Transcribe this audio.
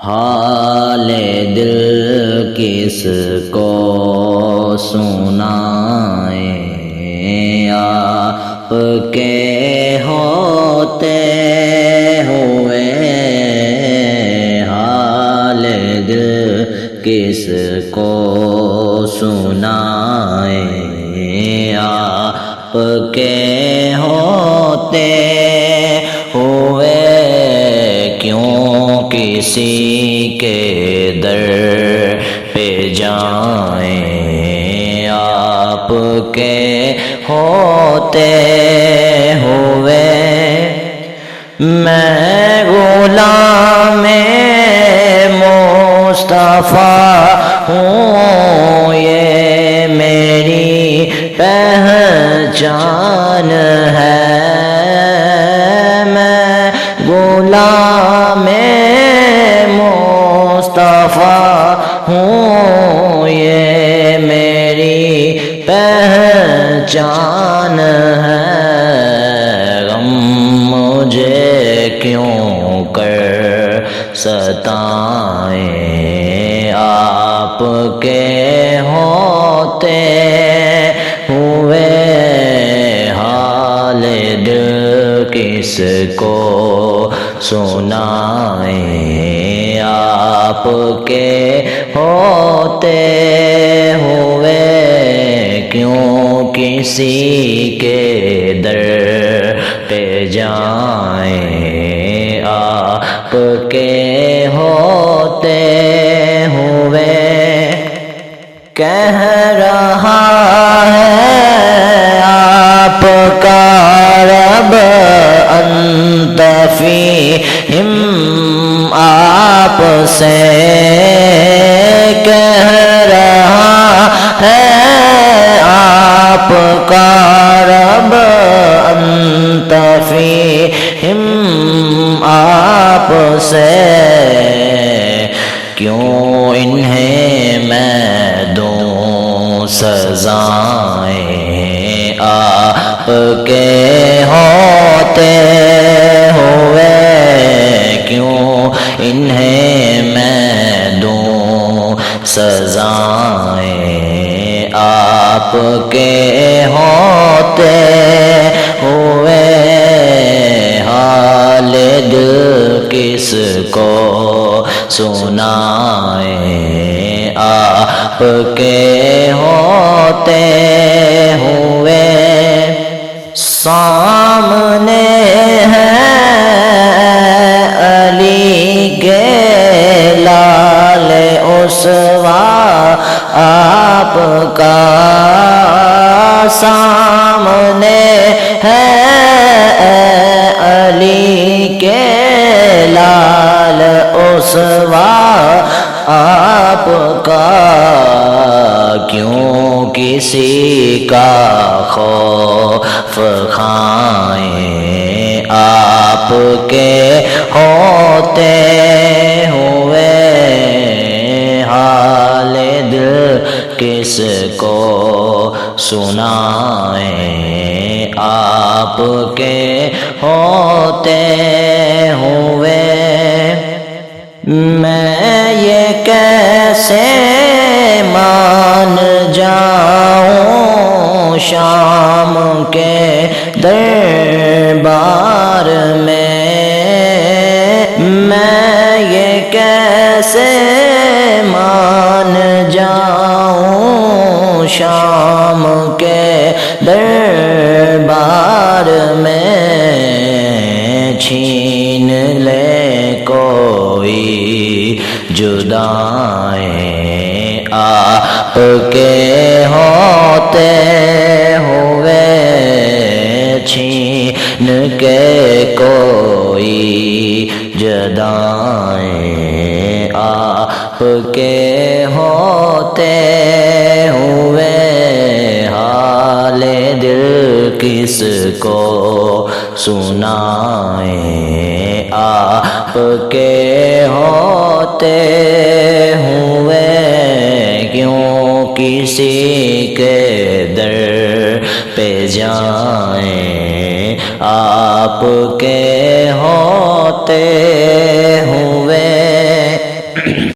حال دل کس کو سنائیں، آپ کے ہوتے ہوئے حال دل کس کو سنائیں، آپ کے ہوتے ہوئے کیوں کسی کے در پہ جائیں، آپ کے ہوتے ہوئے میں غلام مصطفیٰ ہوں، یہ میری پہچان ہے، میں غلام مصطفیٰ ہوں، یہ میری پہچان ہے، غم مجھے کیوں کر ستائیں، آپ کے ہوتے ہوئے حال دل کس کو سنائیں، آپ کے ہوتے ہوئے کیوں کسی کے در پہ جائیں، آپ کے ہوتے ہوئے کہہ رہا ہے آپ کا رب انت فیہم، آپ سے کہہ رہا ہے آپ کا رب انت فیہم، آپ سے کیوں انہیں میں دوں سزائیں، آپ کے ہوتے ہوئے کیوں انہیں میں دوں سزائیں، آپ کے ہوتے ہوئے حال دل کس کو سنائیں، آپ کے ہوتے ہوئے سامنے ہے علی کے لال اسوا آپ کا، سامنے ہے علی کے لال اسوا آپ کا، کیوں کسی کا خوف کھائیں، آپ کے ہوتے ہوئے حال دل کس کو سنائیں، آپ کے ہوتے ہوئے میں یہ کیسے مان جاؤں شام کے دربار میں، میں یہ کیسے مان جاؤں شام کے دربار میں، چھین لے کوئی جدائیں، آپ کے ہوتے ہوئے چھین کے کوئی جدائیں، آپ کے ہوتے ہوئے حال دل کس کو سنائیں، آپ کے ہوتے ہوئے کیوں کسی کے در پہ جائیں، آپ کے ہوتے ہوئے